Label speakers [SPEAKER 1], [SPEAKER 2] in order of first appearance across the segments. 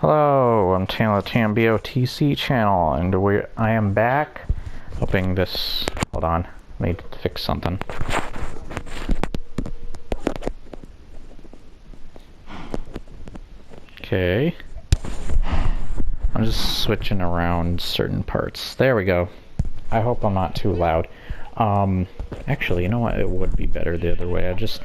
[SPEAKER 1] Hello, I'm Taylor TamBoTC channel, and I am back. Hoping this. Hold on, I need to fix something. Okay. I'm just switching around certain parts. There we go. I hope I'm not too loud. Actually, you know what? It would be better the other way. I'm just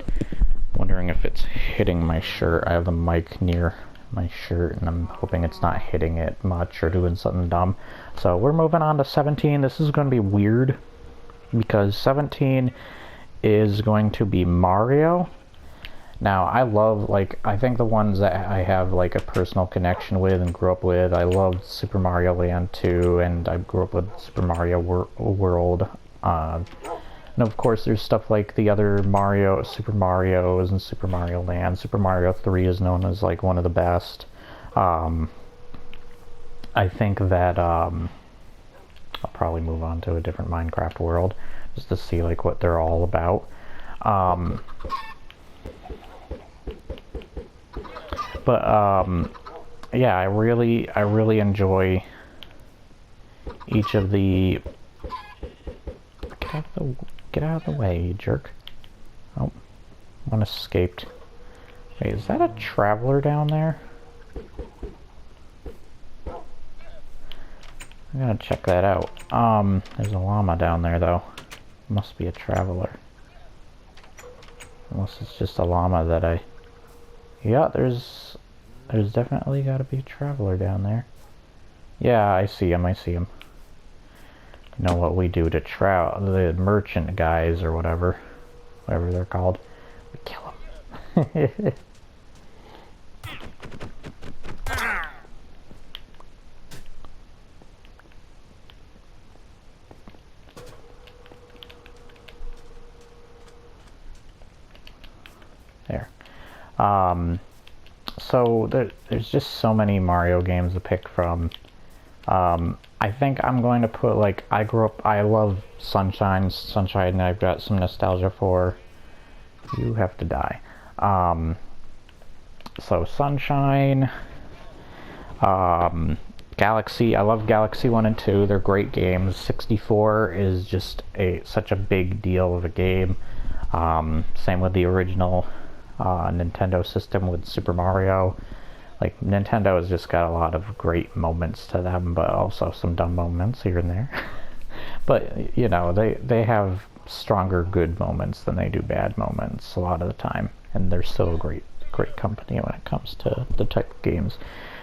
[SPEAKER 1] wondering if it's hitting my shirt. I have the mic near my shirt, and I'm hoping it's not hitting it much or doing something dumb. So we're moving on to 17. This is going to be weird because 17 is going to be Mario. Now, I love, I think the ones that I have, a personal connection with and grew up with, I loved Super Mario Land 2, and I grew up with Super Mario World. And of course, there's stuff like the other Super Marios and Super Mario Land. Super Mario 3 is known as, one of the best. I think that, I'll probably move on to a different Minecraft world, just to see, what they're all about. Yeah, I really enjoy each of the... Get out of the way, you jerk. Oh, one escaped. Wait, is that a traveler down there? I gotta check that out. There's a llama down there, though. Must be a traveler. Unless it's just a llama that I... Yeah, there's definitely gotta be a traveler down there. Yeah, I see him, You know what we do to the merchant guys or whatever they're called. We kill them. There. So there's just so many Mario games to pick from. I think I'm going to put, I love Sunshine, I've got some nostalgia for. You have to die. So Sunshine, Galaxy, I love Galaxy 1 and 2, they're great games. 64 is just such a big deal of a game. Same with the original Nintendo system with Super Mario. Nintendo has just got a lot of great moments to them, but also some dumb moments here and there. But, you know, they have stronger good moments than they do bad moments a lot of the time. And they're still a great company when it comes to the type of games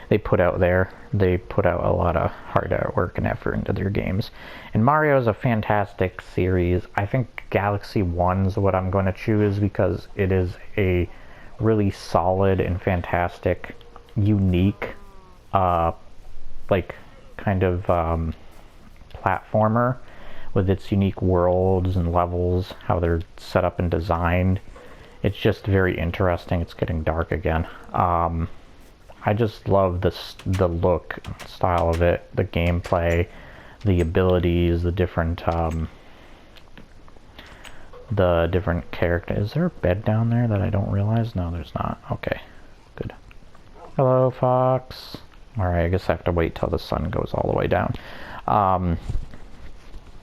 [SPEAKER 1] they put out there. They put out a lot of hard work and effort into their games. And Mario is a fantastic series. I think Galaxy 1's what I'm going to choose because it is a really solid and fantastic, unique, platformer with its unique worlds and levels, how they're set up and designed. It's just very interesting. It's getting dark again. I just love the look, style of it, the gameplay, the abilities, the different characters. Is there a bed down there that I don't realize? No, there's not. Okay, good. Hello, Fox. Alright, I guess I have to wait till the sun goes all the way down.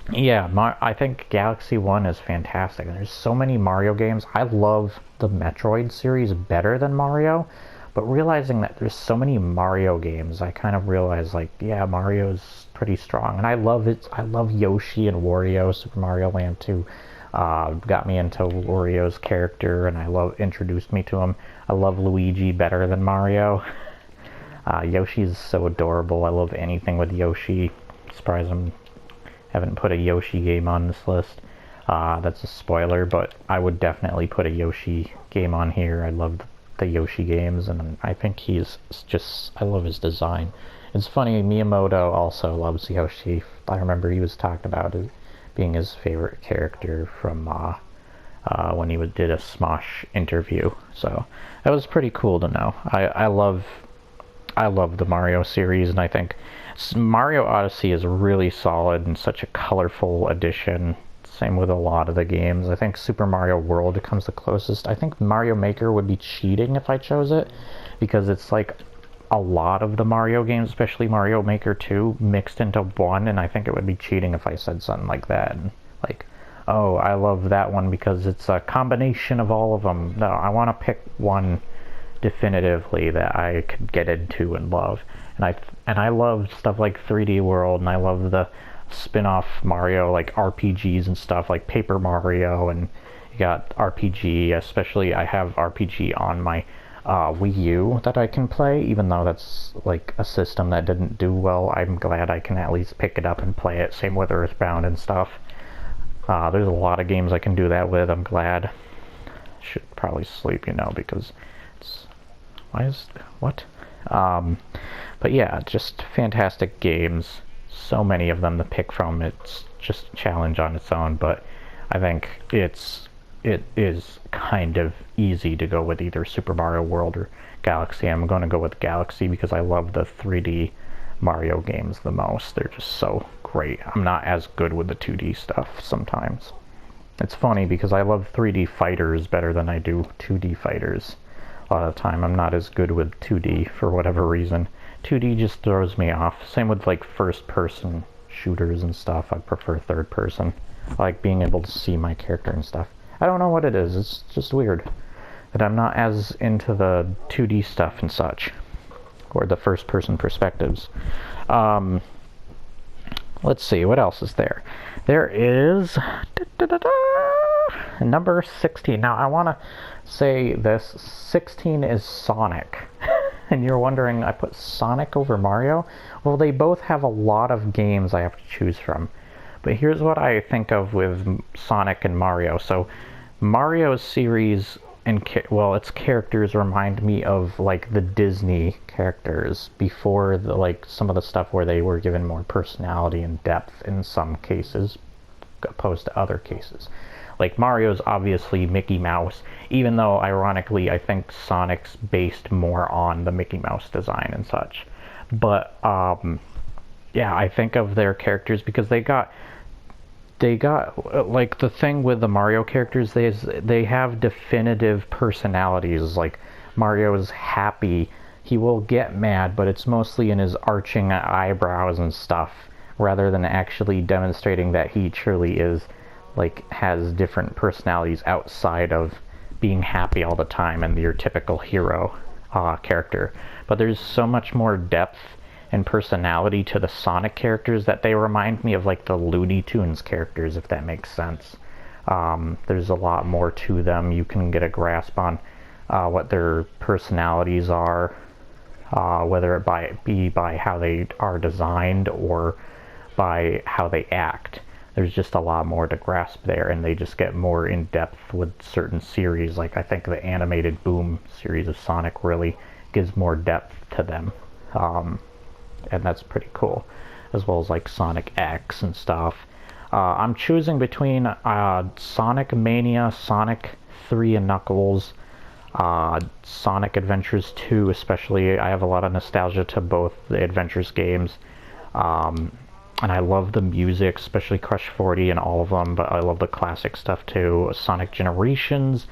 [SPEAKER 1] Yeah, I think Galaxy 1 is fantastic. There's so many Mario games. I love the Metroid series better than Mario, but realizing that there's so many Mario games, I kind of realized, yeah, Mario's pretty strong. And I love it. I love Yoshi and Wario. Super Mario Land 2 got me into Wario's character, and introduced me to him. I love Luigi better than Mario. Yoshi's so adorable. I love anything with Yoshi. Surprised I haven't put a Yoshi game on this list. That's a spoiler, but I would definitely put a Yoshi game on here. I love the Yoshi games, and I think I love his design. It's funny, Miyamoto also loves Yoshi. I remember he was talked about as being his favorite character from when he did a Smosh interview. So that was pretty cool to know. I love the Mario series, and I think Mario Odyssey is really solid and such a colorful addition. Same with a lot of the games. I think Super Mario World comes the closest. I think Mario Maker would be cheating if I chose it, because it's a lot of the Mario games, especially Mario Maker 2, mixed into one, and I think it would be cheating if I said something like that. And, like, oh, I love that one because it's a combination of all of them. No, I want to pick one definitively that I could get into and love. And I love stuff like 3D World, and I love the spin-off Mario, like RPGs and stuff like Paper Mario, and you got RPG, especially I have RPG on my Wii U that I can play, even though that's like a system that didn't do well. I'm glad I can at least pick it up and play it. Same with Earthbound and stuff. There's a lot of games I can do that with. I'm glad. Should probably sleep, you know, because it's... What? But yeah, just fantastic games. So many of them to pick from. It's just a challenge on its own, but I think it is kind of easy to go with either Super Mario World or Galaxy. I'm going to go with Galaxy because I love the 3D Mario games the most. They're just so great. I'm not as good with the 2D stuff sometimes. It's funny because I love 3D fighters better than I do 2D fighters. A lot of the time I'm not as good with 2D for whatever reason. 2D just throws me off. Same with like first person shooters and stuff. I prefer third person. I like being able to see my character and stuff. I don't know what it is. It's just weird that I'm not as into the 2D stuff and such, or the first person perspectives. Let's see, what else is there? There is number 16. Now I want to say this. 16 is Sonic. And you're wondering, I put Sonic over Mario? Well, they both have a lot of games I have to choose from. But here's what I think of with Sonic and Mario. So Mario's series and its characters remind me of like the Disney characters before the like some of the stuff where they were given more personality and depth in some cases opposed to other cases. Like Mario's obviously Mickey Mouse, even though ironically I think Sonic's based more on the Mickey Mouse design and such. But yeah, I think of their characters because they got like the thing with the Mario characters, they have definitive personalities. Like Mario is happy, he will get mad, but it's mostly in his arching eyebrows and stuff, rather than actually demonstrating that he truly is like has different personalities outside of being happy all the time and your typical hero character. But there's so much more depth and personality to the Sonic characters that they remind me of like the Looney Tunes characters, if that makes sense. There's a lot more to them. You can get a grasp on what their personalities are, whether it be by how they are designed or by how they act. There's just a lot more to grasp there, and they just get more in depth with certain series. Like I think the animated Boom series of Sonic really gives more depth to them. And that's pretty cool, as well as like Sonic X and stuff. I'm choosing between Sonic Mania, Sonic 3 and Knuckles, Sonic Adventures 2 especially. I have a lot of nostalgia to both the Adventures games, and I love the music, especially Crush 40 and all of them, but I love the classic stuff too. Sonic Generations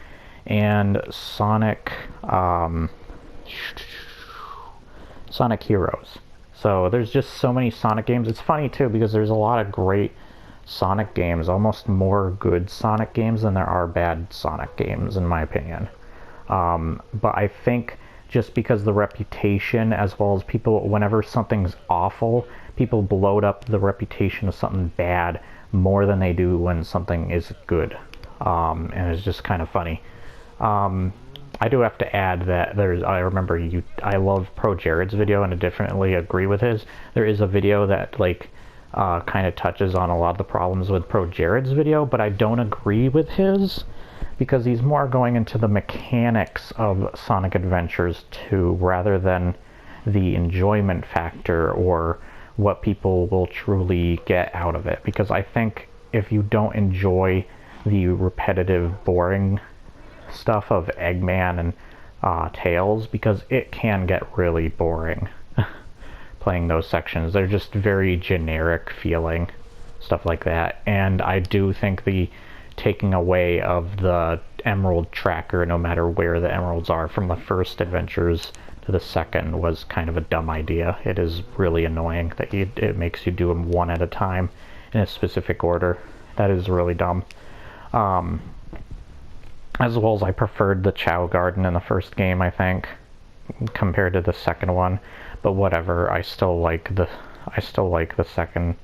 [SPEAKER 1] and Sonic Heroes. So there's just so many Sonic games. It's funny too because there's a lot of great Sonic games, almost more good Sonic games than there are bad Sonic games in my opinion. But I think just because the reputation, as well as people, whenever something's awful, people bloat up the reputation of something bad more than they do when something is good. And it's just kind of funny. I do have to add that I remember I love Pro Jared's video and I definitely agree with his. There is a video that like kind of touches on a lot of the problems with Pro Jared's video, but I don't agree with his because he's more going into the mechanics of Sonic Adventures 2 rather than the enjoyment factor or what people will truly get out of it. Because I think if you don't enjoy the repetitive, boring stuff of Eggman and Tails, because it can get really boring playing those sections. They're just very generic feeling, stuff like that. And I do think the taking away of the emerald tracker, no matter where the emeralds are, from the first Adventures to the second was kind of a dumb idea. It is really annoying that it makes you do them one at a time in a specific order. That is really dumb. As well as I preferred the Chow Garden in the first game, I think, compared to the second one. But whatever, I still like the second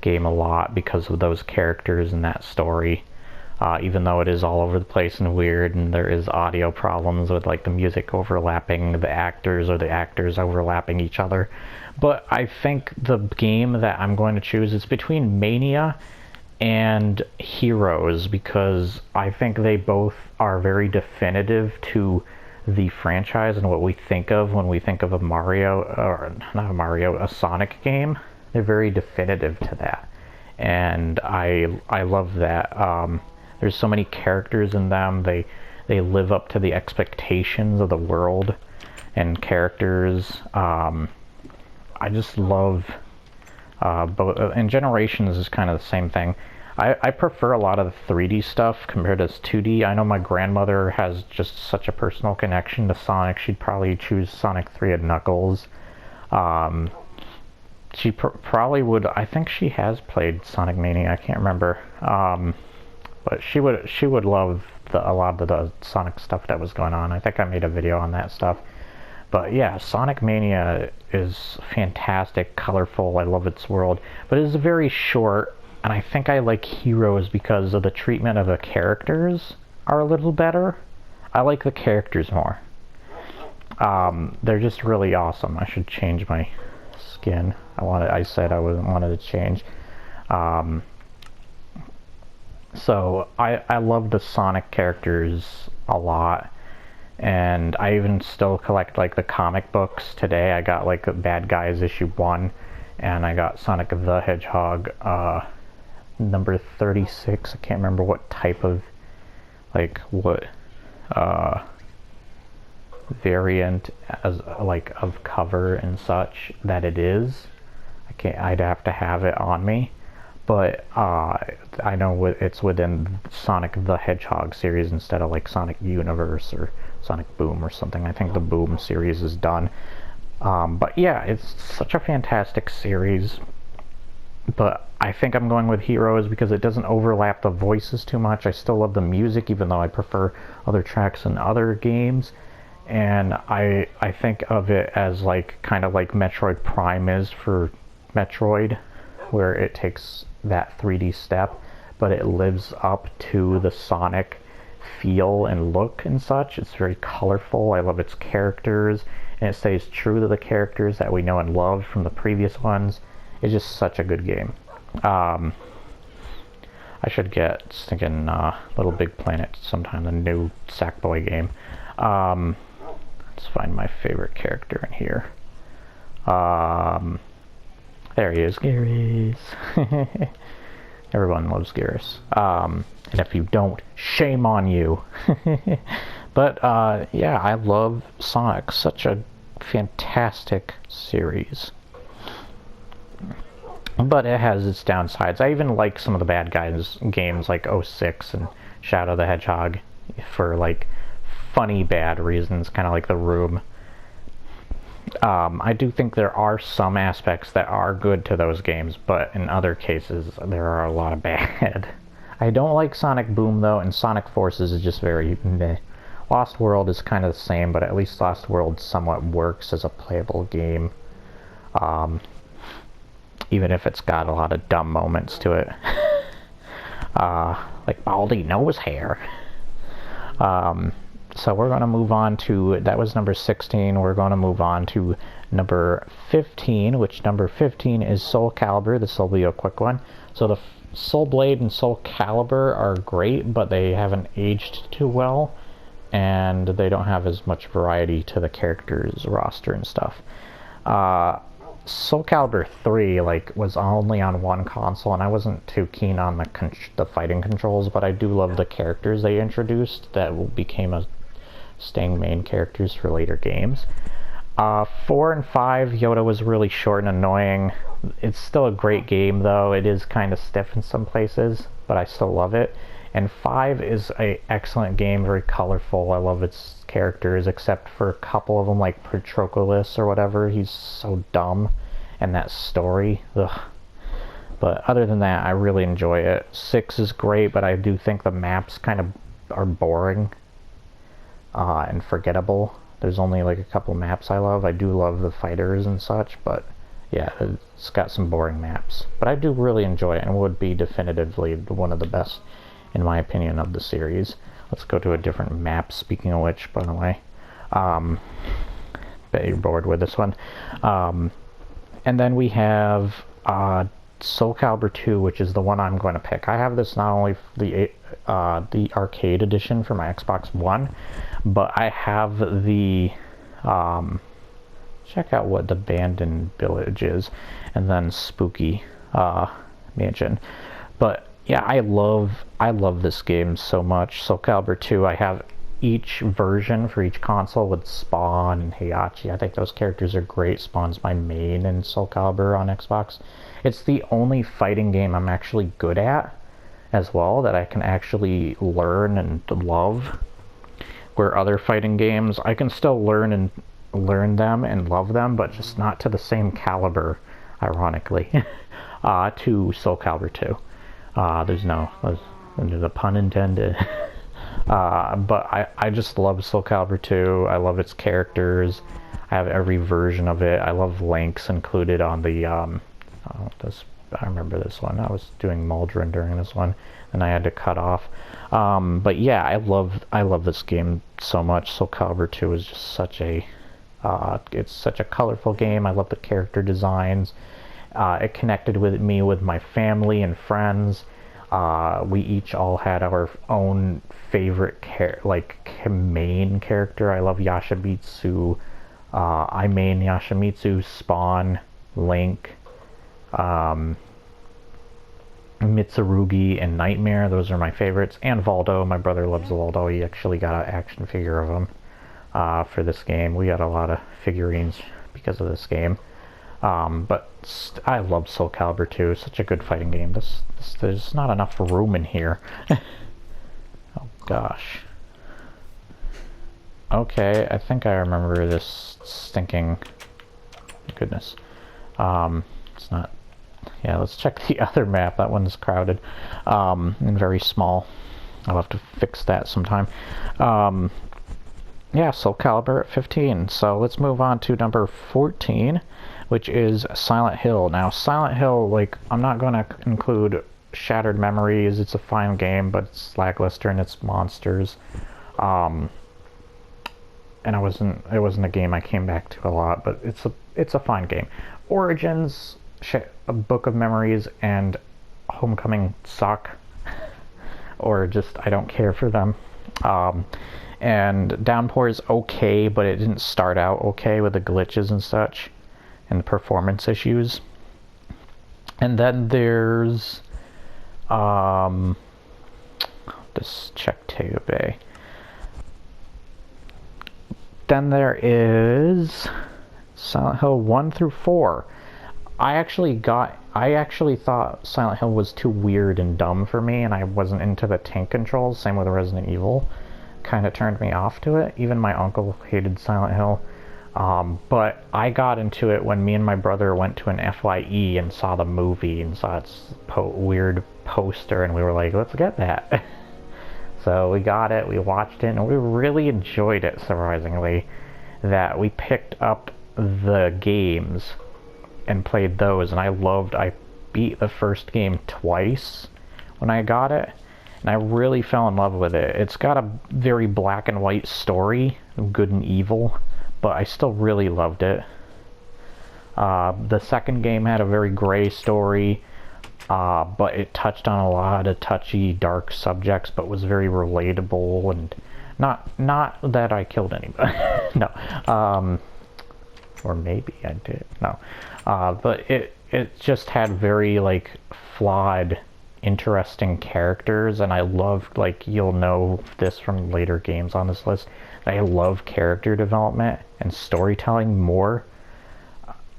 [SPEAKER 1] game a lot because of those characters and that story. Even though it is all over the place and weird, and there is audio problems with like the music overlapping the actors or the actors overlapping each other. But I think the game that I'm going to choose is between Mania and Heroes, because I think they both are very definitive to the franchise and what we think of when we think of a Mario, or not a Mario, a Sonic game. They're very definitive to that, and I love that. There's so many characters in them. They live up to the expectations of the world and characters. I just love both. And Generations is kind of the same thing. I prefer a lot of the 3D stuff compared to 2D. I know my grandmother has just such a personal connection to Sonic. She'd probably choose Sonic 3 and Knuckles. She probably would. I think she has played Sonic Mania. I can't remember. But she would love a lot of the Sonic stuff that was going on. I think I made a video on that stuff. But yeah, Sonic Mania is fantastic, colorful. I love its world, but it is very short. And I think I like Heroes because of the treatment of the characters are a little better. I like the characters more. They're just really awesome. I should change my skin. I said I wanted to change. So I love the Sonic characters a lot, and I even still collect like the comic books today. I got like Bad Guys issue 1, and I got Sonic the Hedgehog number 36. I can't remember what type of variant as like of cover and such that it is. I'd have to have it on me. But I know it's within Sonic the Hedgehog series instead of like Sonic Universe or Sonic Boom or something. I think the Boom series is done. But yeah, it's such a fantastic series. But I think I'm going with Heroes because it doesn't overlap the voices too much. I still love the music, even though I prefer other tracks in other games. And I think of it as like kind of like Metroid Prime is for Metroid, where it takes that 3D step, but it lives up to the Sonic feel and look and such. It's very colorful. I love its characters, and it stays true to the characters that we know and love from the previous ones. It's just such a good game. I should get thinking Little Big Planet sometime, the new Sackboy game. Let's find my favorite character in here. There he is, Garrus. Everyone loves Garrus. And if you don't, shame on you. But yeah, I love Sonic. Such a fantastic series. But it has its downsides. I even like some of the Bad Guys games like 06 and Shadow the Hedgehog for like funny bad reasons, kind of like The Room. I do think there are some aspects that are good to those games, but in other cases there are a lot of bad. I don't like Sonic Boom though, and Sonic Forces is just very meh. Lost World is kind of the same, but at least Lost World somewhat works as a playable game. Even if it's got a lot of dumb moments to it. Like baldy nose hair. So we're going to move on to, that was number 16, we're going to move on to number 15, which number 15 is Soul Calibur. This will be a quick one. So the Soul Blade and Soul Calibur are great, but they haven't aged too well, and they don't have as much variety to the characters roster and stuff. Soul Calibur 3 was only on one console, and I wasn't too keen on the fighting controls, but I do love the characters they introduced that became staying main characters for later games. 4 and 5, Yoda was really short and annoying. It's still a great game though. It is kind of stiff in some places, but I still love it. And 5 is a excellent game, very colorful. I love its characters, except for a couple of them, like Patroclus or whatever. He's so dumb, and that story, ugh. But other than that, I really enjoy it. 6 is great, but I do think the maps kind of are boring and forgettable. There's only like a couple maps I love. I do love the fighters and such, but yeah, it's got some boring maps. But I do really enjoy it, and would be definitively one of the best, in my opinion, of the series. Let's go to a different map, speaking of which, by the way. Bet you're bored with this one. And then we have Soul Calibur 2, which is the one I'm going to pick. I have this not only for the arcade edition for my Xbox One, but I have the check out what the Abandoned Village is, and then Spooky Mansion. But yeah, I love this game so much. Soul Calibur 2, I have each version for each console with Spawn and Heihachi. I think those characters are great. Spawn's my main in Soul Calibur on Xbox. It's the only fighting game I'm actually good at as well, that I can actually learn and love. Where other fighting games, I can still learn them and love them, but just not to the same caliber, ironically, to Soul Calibur 2. There's a pun intended. But I just love Soul Calibur 2. I love its characters. I have every version of it. I love Link's included on the I remember this one. I was doing Muldrin during this one, and I had to cut off. But yeah, I love this game so much. Soul Calibur 2 is just such a it's such a colorful game. I love the character designs. It connected with me with my family and friends. We each all had our own favorite main character. I love Yoshimitsu. I main Yoshimitsu, Spawn, Link, Mitsurugi, and Nightmare. Those are my favorites. And Voldo. My brother loves Voldo. He actually got an action figure of him for this game. We got a lot of figurines because of this game. But I love Soul Calibur 2. Such a good fighting game. There's not enough room in here. Oh gosh. Okay, I think I remember this stinking... Goodness. It's not... Yeah, let's check the other map. That one's crowded and very small. I'll have to fix that sometime. Yeah, Soul Calibur at 15. So let's move on to number 14, which is Silent Hill. Now, Silent Hill, like, I'm not going to include Shattered Memories. It's a fine game, but it's lackluster in its monsters. And it wasn't a game I came back to a lot, but it's a fine game. Origins, a Book of Memories, and Homecoming suck, or just I don't care for them. And Downpour is okay, but it didn't start out okay with the glitches and such, and the performance issues. And then there's just check Tayube. Then there is Silent Hill 1 through 4. I actually thought Silent Hill was too weird and dumb for me, and I wasn't into the tank controls. Same with Resident Evil. Kind of turned me off to it. Even my uncle hated Silent Hill. But I got into it when me and my brother went to an FYE and saw the movie and saw its weird poster, and we were like, let's get that. So we got it, we watched it, and we really enjoyed it, surprisingly. That we picked up the games and played those, and I beat the first game twice when I got it, and I really fell in love with it. It's got a very black and white story, good and evil, but I still really loved it. The second game had a very gray story, but it touched on a lot of touchy, dark subjects, but was very relatable, and not that I killed anybody. No. Or maybe I did. No. But it just had very, like, flawed, interesting characters, and I loved, like, you'll know this from later games on this list, I love character development and storytelling more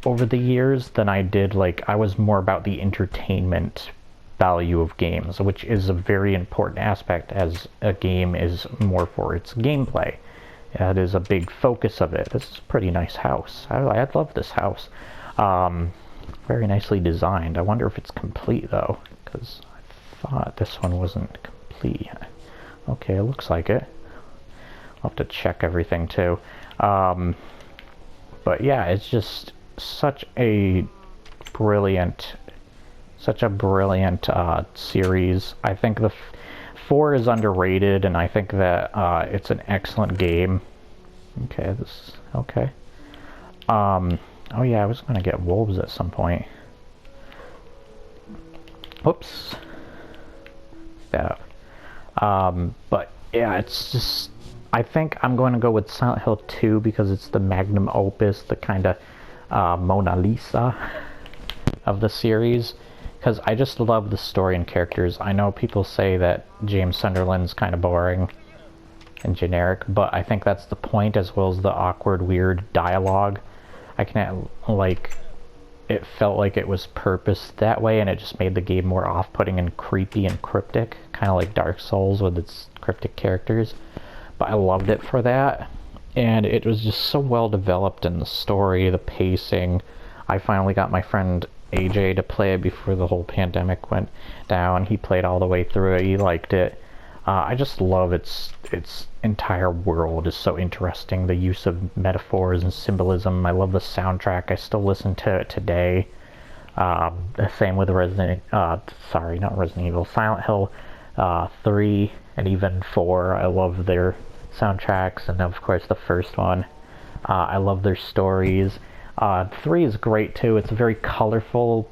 [SPEAKER 1] over the years than I did, like, I was more about the entertainment value of games, which is a very important aspect, as a game is more for its gameplay. That is a big focus of it. This is a pretty nice house. I love this house. Very nicely designed. I wonder if it's complete though, because I thought this one wasn't complete yet. Okay, it looks like it. I'll have to check everything too. But yeah, it's just such a brilliant series. I think the 4 is underrated, and I think that it's an excellent game. Okay, okay. Oh yeah, I was gonna get wolves at some point. Whoops. Yeah. But yeah, it's just, I think I'm going to go with Silent Hill 2 because it's the magnum opus, the kind of Mona Lisa of the series. Because I just love the story and characters. I know people say that James Sunderland's kind of boring and generic, but I think that's the point, as well as the awkward, weird dialogue. I can't, like, it felt like it was purposed that way, and it just made the game more off-putting and creepy and cryptic, kind of like Dark Souls with its cryptic characters. But I loved it for that, and it was just so well developed in the story, the pacing. I finally got my friend AJ to play it before the whole pandemic went down. He played all the way through it. He liked it. I just love its entire world is so interesting. The use of metaphors and symbolism. I love the soundtrack. I still listen to it today. The same with sorry, not Resident Evil, Silent Hill 3 and even 4. I love their soundtracks, and of course the first one. I love their stories. 3 is great too. It's a very colorful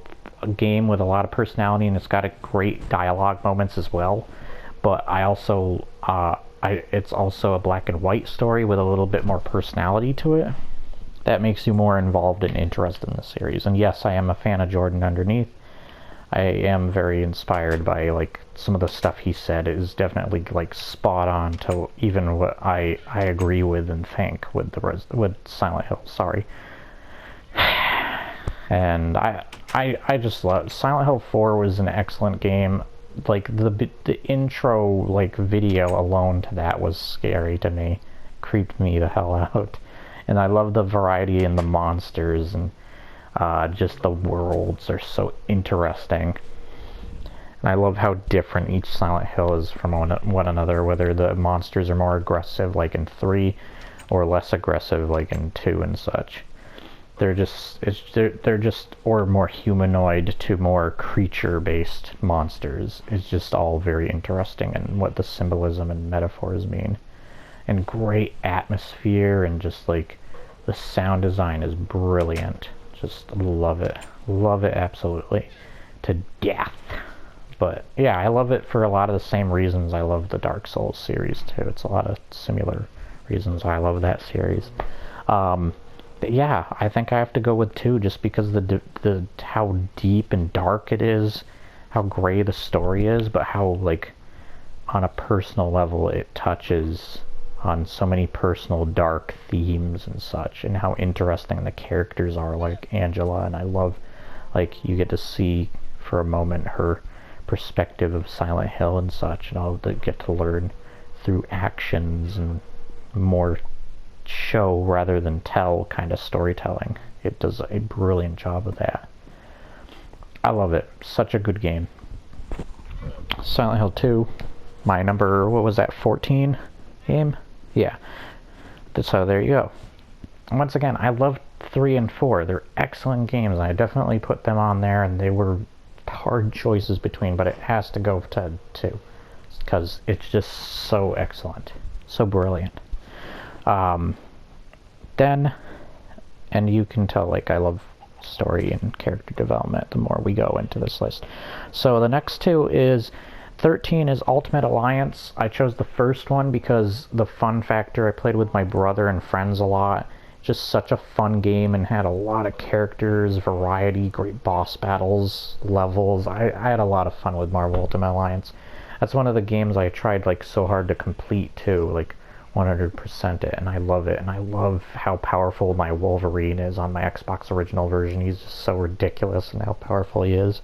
[SPEAKER 1] game with a lot of personality, and it's got a great dialogue moments as well. But I also, it's also a black and white story with a little bit more personality to it. That makes you more involved and interested in the series. And yes, I am a fan of Jordan Underneath. I am very inspired by, like, some of the stuff he said is definitely, like, spot on to even what I agree with and think with with Silent Hill. Sorry. And I just love Silent Hill 4 was an excellent game. Like the intro, like, video alone to that was scary to me, creeped me the hell out. And I love the variety in the monsters, and just the worlds are so interesting. And I love how different each Silent Hill is from one another, whether the monsters are more aggressive like in 3 or less aggressive like in 2 and such. They're just or more humanoid to more creature-based monsters. It's just all very interesting, and what the symbolism and metaphors mean. And great atmosphere, and just, like, the sound design is brilliant. Just love it. Love it absolutely to death. But yeah, I love it for a lot of the same reasons I love the Dark Souls series too. It's a lot of similar reasons why I love that series. But yeah, I think I have to go with 2 just because the how deep and dark it is, how gray the story is, but how, like, on a personal level it touches on so many personal dark themes and such, and how interesting the characters are, like Angela. And I love, like, you get to see for a moment her perspective of Silent Hill and such, and all that get to learn through actions and more show rather than tell kind of storytelling. It does a brilliant job of that. I love it. Such a good game. Silent Hill 2, my number, what was that, 14 game? Yeah. So there you go. Once again, I love 3 and 4. They're excellent games. I definitely put them on there, and they were hard choices between, but it has to go to 2 because it's just so excellent, so brilliant. Then, and you can tell, like, I love story and character development the more we go into this list. So the next 2 is 13 is Ultimate Alliance. I chose the first one because the fun factor. I played with my brother and friends a lot. Just such a fun game, and had a lot of characters, variety, great boss battles, levels. I had a lot of fun with Marvel Ultimate Alliance. That's one of the games I tried, like, so hard to complete too, like 100% it, and I love it. And I love how powerful my Wolverine is on my Xbox original version. He's just so ridiculous in how powerful he is.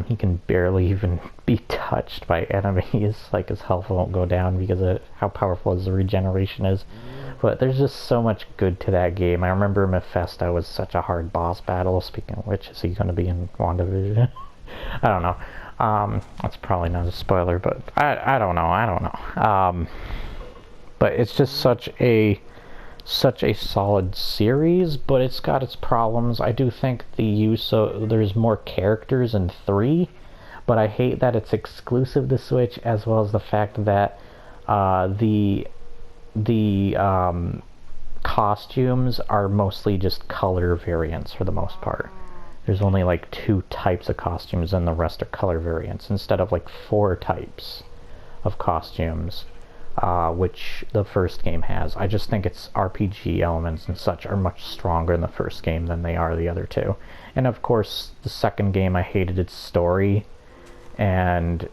[SPEAKER 1] He can barely even be touched by enemies. Like, his health won't go down because of how powerful his regeneration is. But there's just so much good to that game. I remember Mephisto was such a hard boss battle. Speaking of which, is he going to be in WandaVision? I don't know. That's probably not a spoiler, but I don't know. But it's just such a solid series, but it's got its problems. I do think there's more characters in 3, but I hate that it's exclusive to Switch, as well as the fact that the costumes are mostly just color variants for the most part. There's only like 2 types of costumes and the rest are color variants instead of like 4 types of costumes, which the first game has. I just think its RPG elements and such are much stronger in the first game than they are the other 2. And of course, the second game, I hated its story, and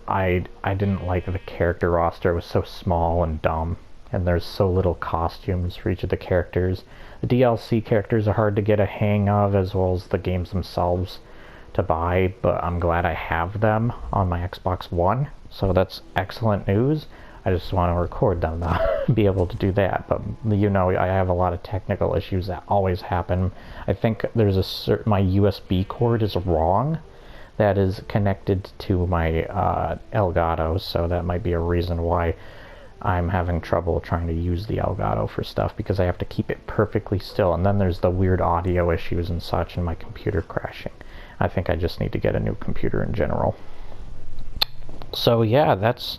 [SPEAKER 1] I didn't like the character roster. It was so small and dumb, and there's so little costumes for each of the characters. The DLC characters are hard to get a hang of, as well as the games themselves to buy, but I'm glad I have them on my Xbox One, so that's excellent news. I just want to record them to be able to do that, but you know, I have a lot of technical issues that always happen. I think there's my USB cord is wrong. That is connected to my Elgato, so that might be a reason why I'm having trouble trying to use the Elgato for stuff, because I have to keep it perfectly still, and then there's the weird audio issues and such, and my computer crashing. I think I just need to get a new computer in general. So yeah, that's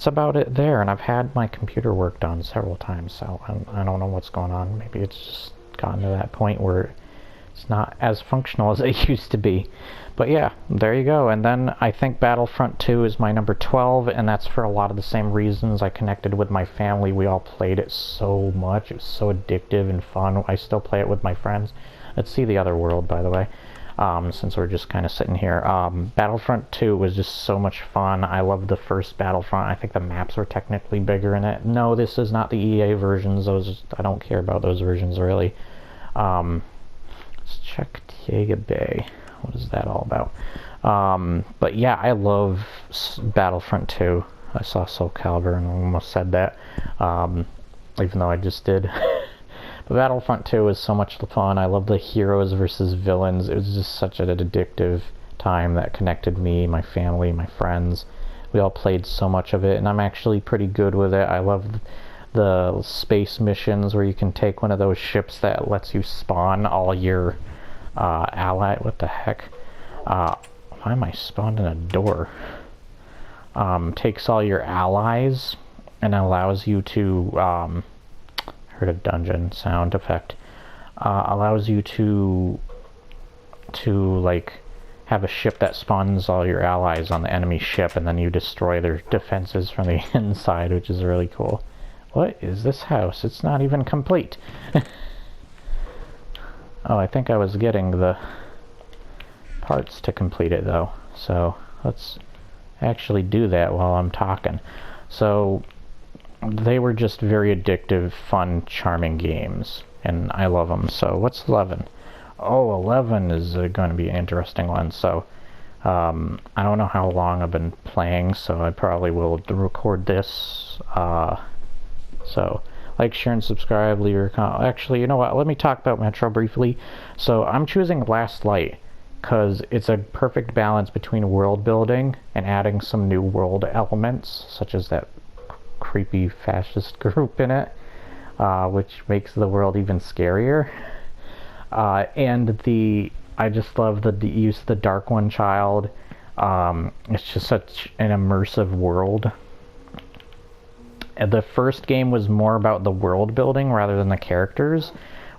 [SPEAKER 1] about it there, and I've had my computer worked on several times, so I don't know what's going on. Maybe it's just gotten to that point where it's not as functional as it used to be. But yeah, there you go. And then I think Battlefront 2 is my number 12, and that's for a lot of the same reasons. I connected with my family. We all played it so much. It was so addictive and fun. I still play it with my friends. Let's see the other world, by the way, since we're just kind of sitting here. Battlefront 2 was just so much fun. I loved the first Battlefront. I think the maps were technically bigger in it. No, this is not the EA versions. I don't care about those versions, really. Let's check Diego Bay. What is that all about? But yeah, I love Battlefront 2. I saw Soul Calibur and almost said that, even though I just did. But Battlefront 2 was so much fun. I love the heroes versus villains. It was just such an addictive time that connected me, my family, my friends. We all played so much of it, and I'm actually pretty good with it. I love the space missions where you can take one of those ships that lets you spawn all your ally. What the heck? Why am I spawned in a door? Takes all your allies and allows you to heard a dungeon sound effect. Allows you to like have a ship that spawns all your allies on the enemy ship, and then you destroy their defenses from the inside, which is really cool. What is this house? It's not even complete. Oh, I think I was getting the parts to complete it though, so let's actually do that while I'm talking. So they were just very addictive, fun, charming games, and I love them. So what's 11? Oh, 11 is going to be an interesting one. So I don't know how long I've been playing, so I probably will record this. So like, share, and subscribe, leave your comment. Actually, you know what? Let me talk about Metro briefly. So I'm choosing Last Light because it's a perfect balance between world building and adding some new world elements, such as that creepy fascist group in it, which makes the world even scarier. And I just love the use of the Dark One child. It's just such an immersive world. The first game was more about the world building rather than the characters,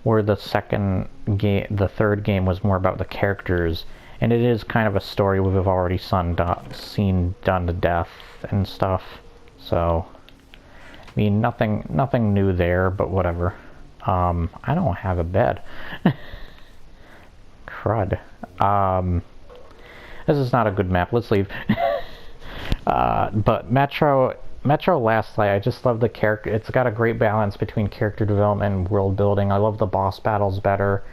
[SPEAKER 1] where the third game was more about the characters, and it is kind of a story we've already seen done to death and stuff. So, I mean, nothing new there, but whatever. I don't have a bed. Crud. This is not a good map. Let's leave. But Metro Last Light, I just love the character. It's got a great balance between character development and world building. I love the boss battles better.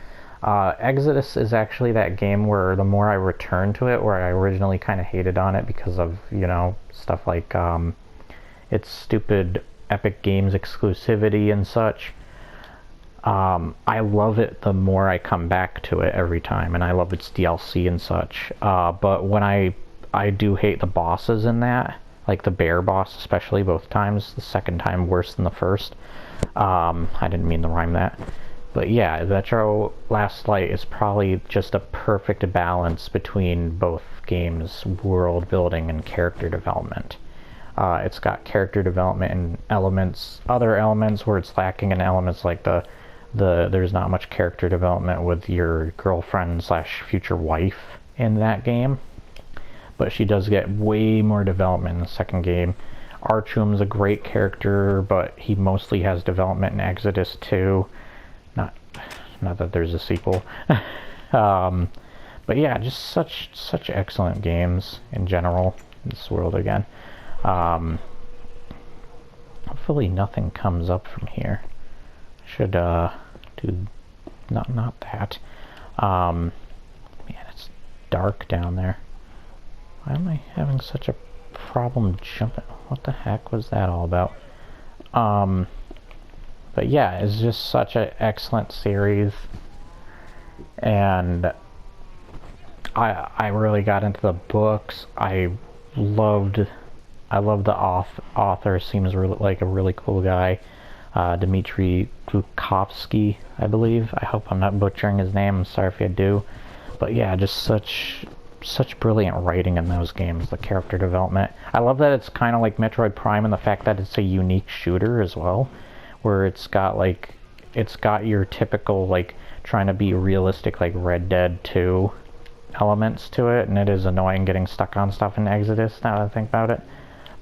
[SPEAKER 1] Exodus is actually that game where the more I return to it, where I originally kind of hated on it because of, you know, stuff like its stupid Epic Games exclusivity and such. I love it the more I come back to it every time, and I love its DLC and such. But when I do hate the bosses in that, like the bear boss especially, both times. The second time worse than the first. I didn't mean to rhyme that. But yeah, Metro Last Light is probably just a perfect balance between both games' world building and character development. It's got character development and elements, other elements where it's lacking in elements like there's not much character development with your girlfriend slash future wife in that game. But she does get way more development in the second game. Archum's a great character, but he mostly has development in Exodus 2. Not that there's a sequel. But yeah, just such excellent games in general. This world again. Hopefully nothing comes up from here. Should do not that. Man, it's dark down there. Why am I having such a problem jumping? What the heck was that all about? But yeah, it's just such an excellent series, and I really got into the books. I loved the author. Seems really, like a really cool guy, Dmitry Glukovsky, I believe. I hope I'm not butchering his name. I'm sorry if I do. But yeah, just such brilliant writing in those games. The character development. I love that it's kind of like Metroid Prime, and the fact that it's a unique shooter as well, where it's got your typical like trying to be realistic like Red Dead 2 elements to it, and it is annoying getting stuck on stuff in Exodus now that I think about it.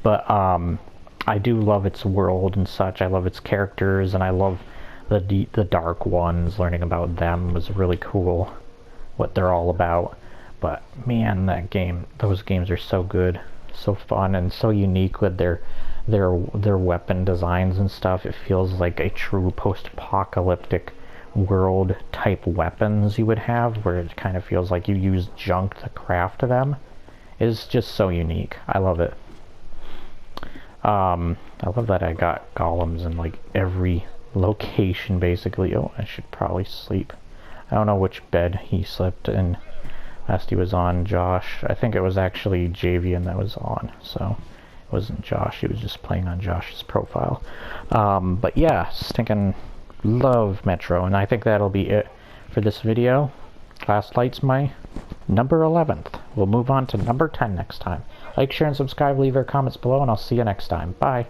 [SPEAKER 1] But I do love its world and such. I love its characters, and I love the Dark Ones. Learning about them was really cool, what they're all about. But man, those games are so good, so fun, and so unique with their weapon designs and stuff. It feels like a true post-apocalyptic world type weapons you would have, where it kind of feels like you use junk to craft them. It's just so unique. I love it. I love that I got golems in like every location basically. Oh, I should probably sleep. I don't know which bed he slept in last he was on. Josh. I think it was actually Javian that was on, so it wasn't Josh. He was just playing on Josh's profile. But yeah, stinking love Metro, and I think that'll be it for this video. Last Light's my number 11th. We'll move on to number 10 next time. Like, share, and subscribe. Leave your comments below, and I'll see you next time. Bye.